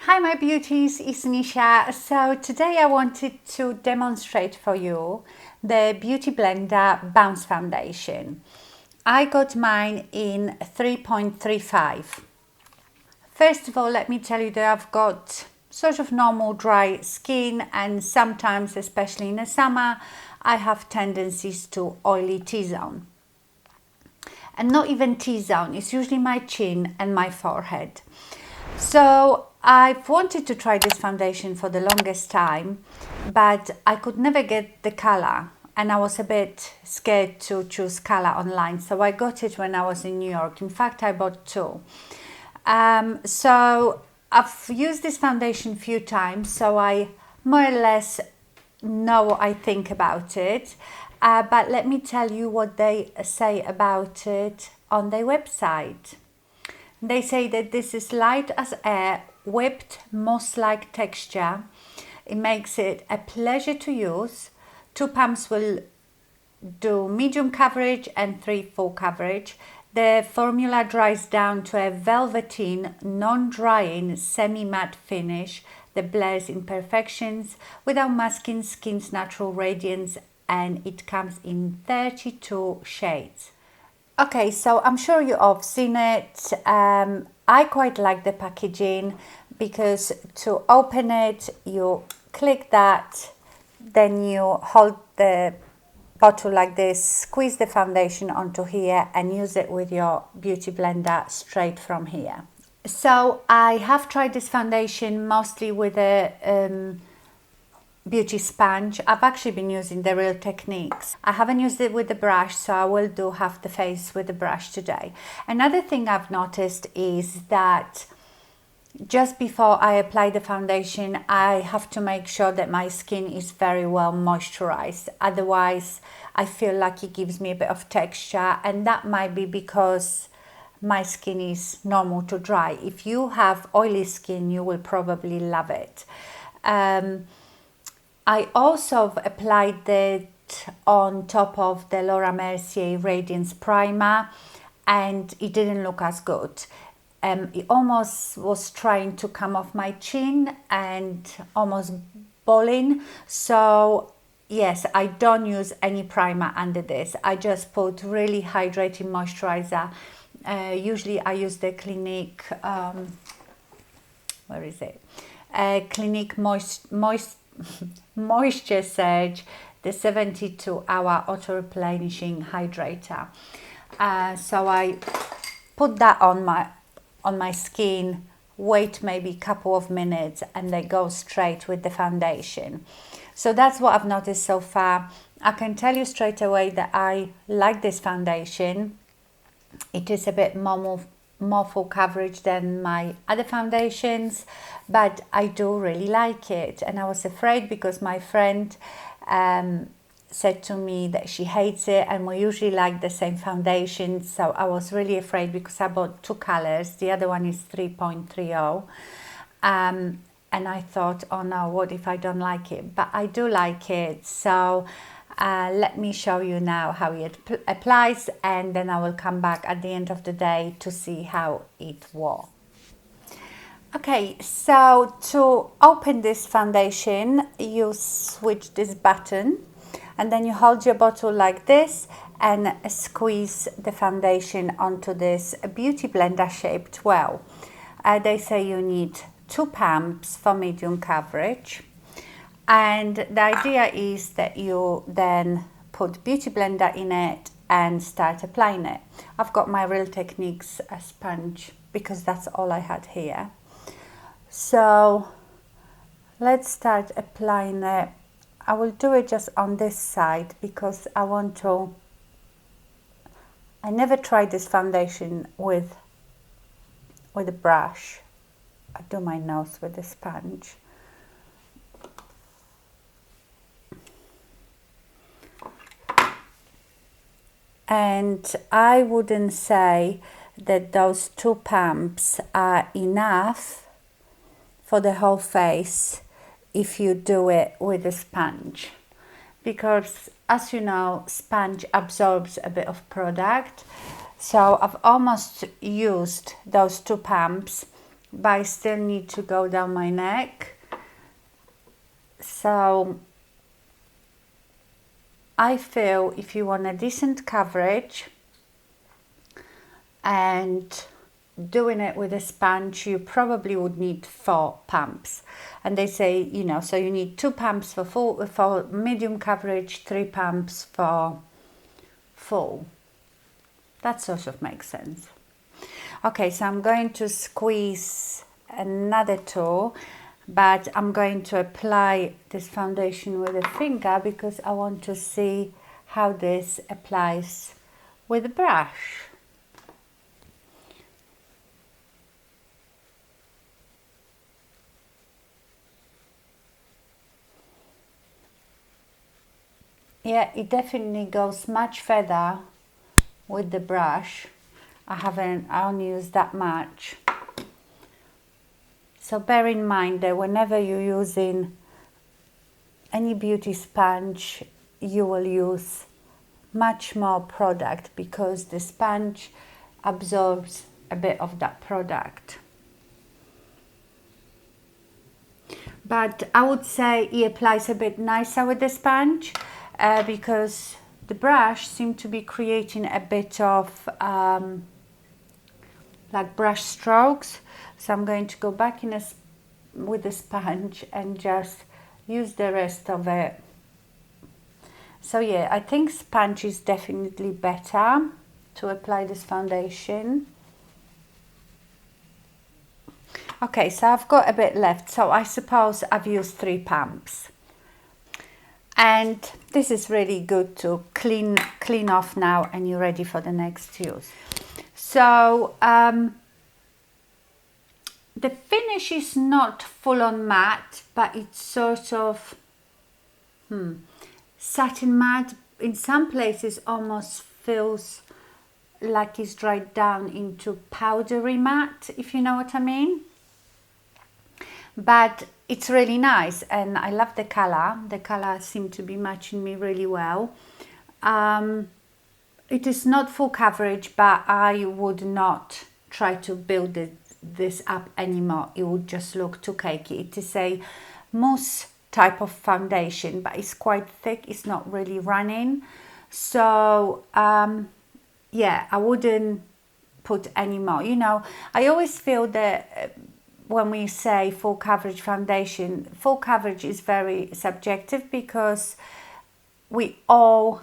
Hi my beauties, it's Nisha. So today I wanted to demonstrate for you the Beauty Blender Bounce Foundation. I got mine in 3.35. First of all, let me tell you that I've got sort of normal dry skin, and sometimes, especially in the summer, I have tendencies to oily T-zone. And not even T-zone, it's usually my chin and my forehead. So I've wanted to try this foundation for the longest time, but I could never get the color, and I was a bit scared to choose color online. So I got it when I was in New York. In fact, I bought two. So I've used this foundation a few times, so I more or less know what I think about it. But let me tell you what they say about it on their website. They say that this is light as air, whipped moss-like texture. It makes it a pleasure to use. 2 pumps will do medium coverage and 3 full coverage. The formula dries down to a velveteen, non-drying, semi-matte finish that blurs imperfections without masking skin's natural radiance, and it comes in 32 shades. Okay, so I'm sure you all have seen it. I quite like the packaging because to open it, you click that, then you hold the bottle like this, squeeze the foundation onto here and use it with your beauty blender straight from here. So I have tried this foundation mostly with a beauty sponge. I've actually been using the Real Techniques. I haven't used it with the brush, so I will do half the face with the brush today. Another thing I've noticed is that just before I apply the foundation, I have to make sure that my skin is very well moisturized. Otherwise, I feel like it gives me a bit of texture, and that might be because my skin is normal to dry. If you have oily skin, you will probably love it. I also applied it on top of the Laura Mercier Radiance Primer, and it didn't look as good. It almost was trying to come off my chin and almost balling. So yes, I don't use any primer under this. I just put really hydrating moisturizer. Usually I use the Clinique, where is it? Clinique Moisture Surge, the 72-hour auto-replenishing hydrator. So I put that on my skin, wait maybe a couple of minutes, and they go straight with the foundation. So that's what I've noticed so far. I can tell you straight away that I like this foundation. It is a bit more full coverage than my other foundations, but I do really like it. And I was afraid because my friend said to me that she hates it, and we usually like the same foundation, so I was really afraid because I bought two colors. The other one is 3.30, and I thought, oh no, what if I don't like it? But I do like it. So let me show you now how it applies, and then I will come back at the end of the day to see how it works. Okay, so to open this foundation, you switch this button, and then you hold your bottle like this and squeeze the foundation onto this beauty blender shaped well. They say you need 2 pumps for medium coverage. And the idea is that you then put beauty blender in it and start applying it. I've got my Real Techniques sponge because that's all I had here. So let's start applying it. I will do it just on this side because I never tried this foundation with a brush. I do my nose with a sponge. And I wouldn't say that those 2 pumps are enough for the whole face if you do it with a sponge, because as you know, sponge absorbs a bit of product. So I've almost used those 2 pumps, but I still need to go down my neck. So I feel if you want a decent coverage and doing it with a sponge, you probably would need 4 pumps. And they say, you know, so you need 2 pumps for medium coverage, 3 pumps for full. That sort of makes sense. Okay, so I'm going to squeeze another 2, but I'm going to apply this foundation with a finger because I want to see how this applies with a brush. Yeah, it definitely goes much further with the brush. I only used that much. So bear in mind that whenever you're using any beauty sponge, you will use much more product because the sponge absorbs a bit of that product. But I would say it applies a bit nicer with the sponge because the brush seemed to be creating a bit of like brush strokes. So I'm going to go back with the sponge and just use the rest of it. So yeah, I think sponge is definitely better to apply this foundation. Okay, so I've got a bit left, so I suppose I've used 3 pumps. And this is really good to clean off now, and you're ready for the next use. So the finish is not full on matte, but it's sort of satin matte. In some places almost feels like it's dried down into powdery matte, if you know what I mean. But it's really nice and I love the color. The color seems to be matching me really well. It is not full coverage, but I would not try to build this up anymore. It would just look too cakey. It is a mousse type of foundation, but it's quite thick. It's not really running. So yeah, I wouldn't put any more. You know, I always feel that when we say full coverage foundation, full coverage is very subjective because we all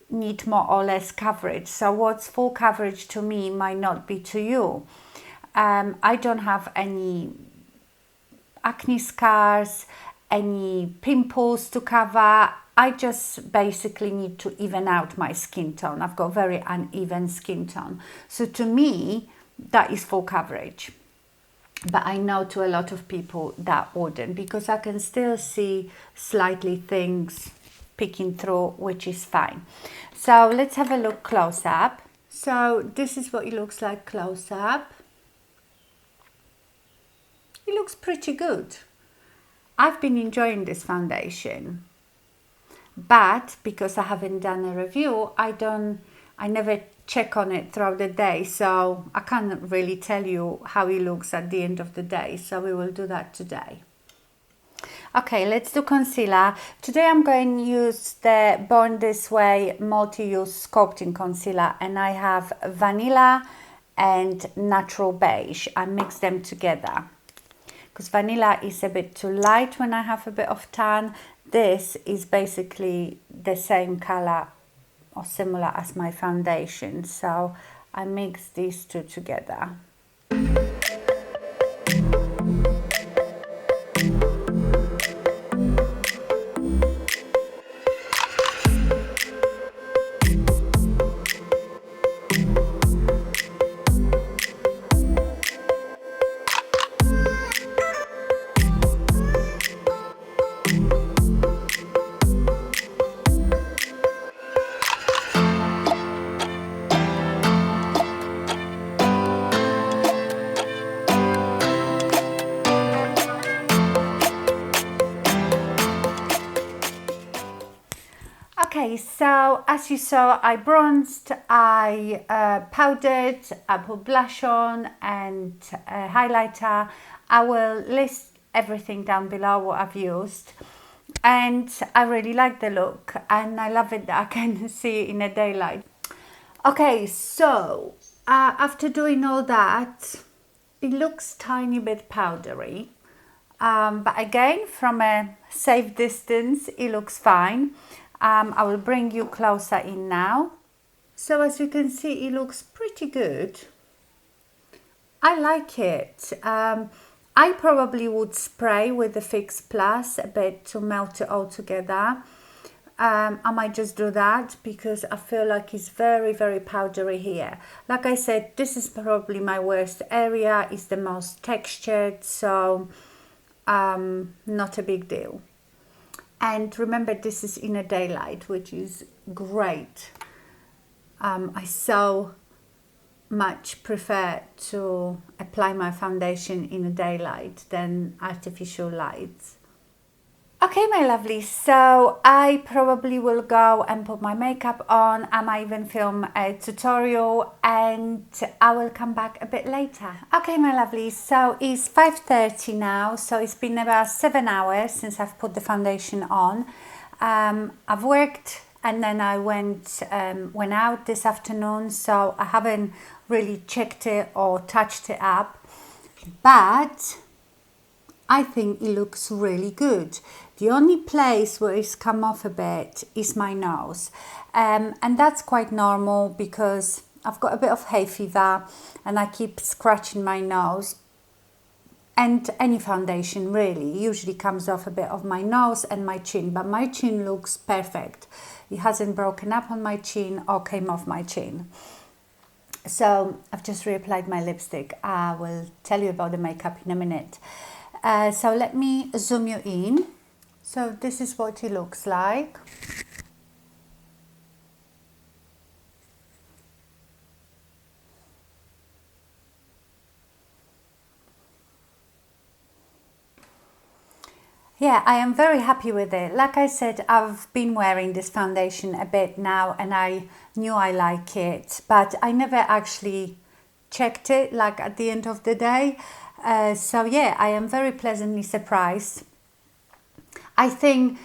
need more or less coverage. So what's full coverage to me might not be to you. I don't have any acne scars, any pimples to cover. I just basically need to even out my skin tone. I've got very uneven skin tone. So to me, that is full coverage. But I know to a lot of people that wouldn't, because I can still see slightly things peeking through, which is fine. So let's have a look close up. So this is what it looks like close up. It looks pretty good. I've been enjoying this foundation, but because I haven't done a review, I never check on it throughout the day, so I can't really tell you how it looks at the end of the day, so we will do that today. Okay, let's do concealer. Today I'm going to use the Born This Way multi-use sculpting concealer, and I have vanilla and natural beige. I mix them together because vanilla is a bit too light when I have a bit of tan. This is basically the same color or similar as my foundation, so I mix these two together. Okay, so as you saw, I bronzed, I powdered, I put blush on and highlighter. I will list everything down below what I've used, and I really like the look and I love it that I can see it in the daylight. Okay, so after doing all that, it looks tiny bit powdery, but again, from a safe distance, it looks fine. I will bring you closer in now. So as you can see, it looks pretty good. I like it. I probably would spray with the Fix Plus a bit to melt it all together. I might just do that because I feel like it's very, very powdery here. Like I said, this is probably my worst area. It's the most textured, so not a big deal. And remember, this is in a daylight, which is great. I so much prefer to apply my foundation in a daylight than artificial lights. Okay, my lovely, so I probably will go and put my makeup on. I might even film a tutorial and I will come back a bit later. Okay, my lovely, so it's 5:30 now, so it's been about 7 hours since I've put the foundation on. I've worked and then I went out this afternoon, so I haven't really checked it or touched it up, but I think it looks really good. The only place where it's come off a bit is my nose, and that's quite normal because I've got a bit of hay fever and I keep scratching my nose, and any foundation really usually comes off a bit of my nose and my chin, but my chin looks perfect. It hasn't broken up on my chin or came off my chin. So I've just reapplied my lipstick. I will tell you about the makeup in a minute. So let me zoom you in. So this is what it looks like. Yeah, I am very happy with it. Like I said, I've been wearing this foundation a bit now and I knew I like it, but I never actually checked it like at the end of the day. So yeah, I am very pleasantly surprised. I think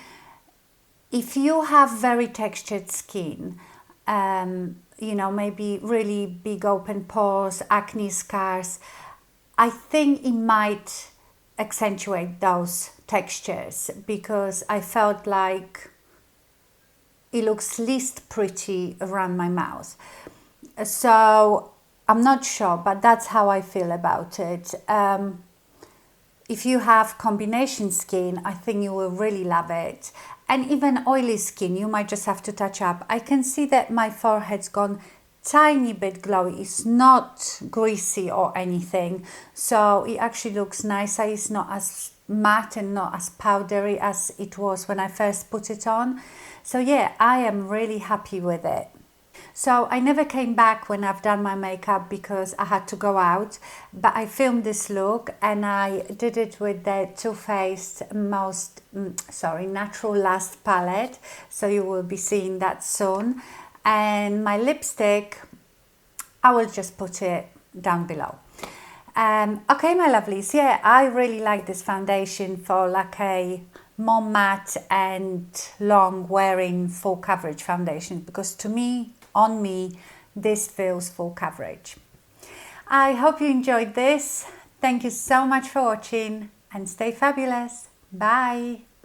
if you have very textured skin, you know, maybe really big open pores, acne scars, I think it might accentuate those textures because I felt like it looks least pretty around my mouth. So I'm not sure, but that's how I feel about it. If you have combination skin, I think you will really love it. And even oily skin, you might just have to touch up. I can see that my forehead's gone tiny bit glowy. It's not greasy or anything. So it actually looks nicer. It's not as matte and not as powdery as it was when I first put it on. So yeah, I am really happy with it. So I never came back when I've done my makeup because I had to go out, but I filmed this look and I did it with the Too Faced Natural Last palette, so you will be seeing that soon. And my lipstick, I will just put it down below. Okay, my lovelies, yeah, I really like this foundation for like a more matte and long wearing full coverage foundation, because to me, on me, this feels full coverage. I hope you enjoyed this. Thank you so much for watching and stay fabulous. Bye.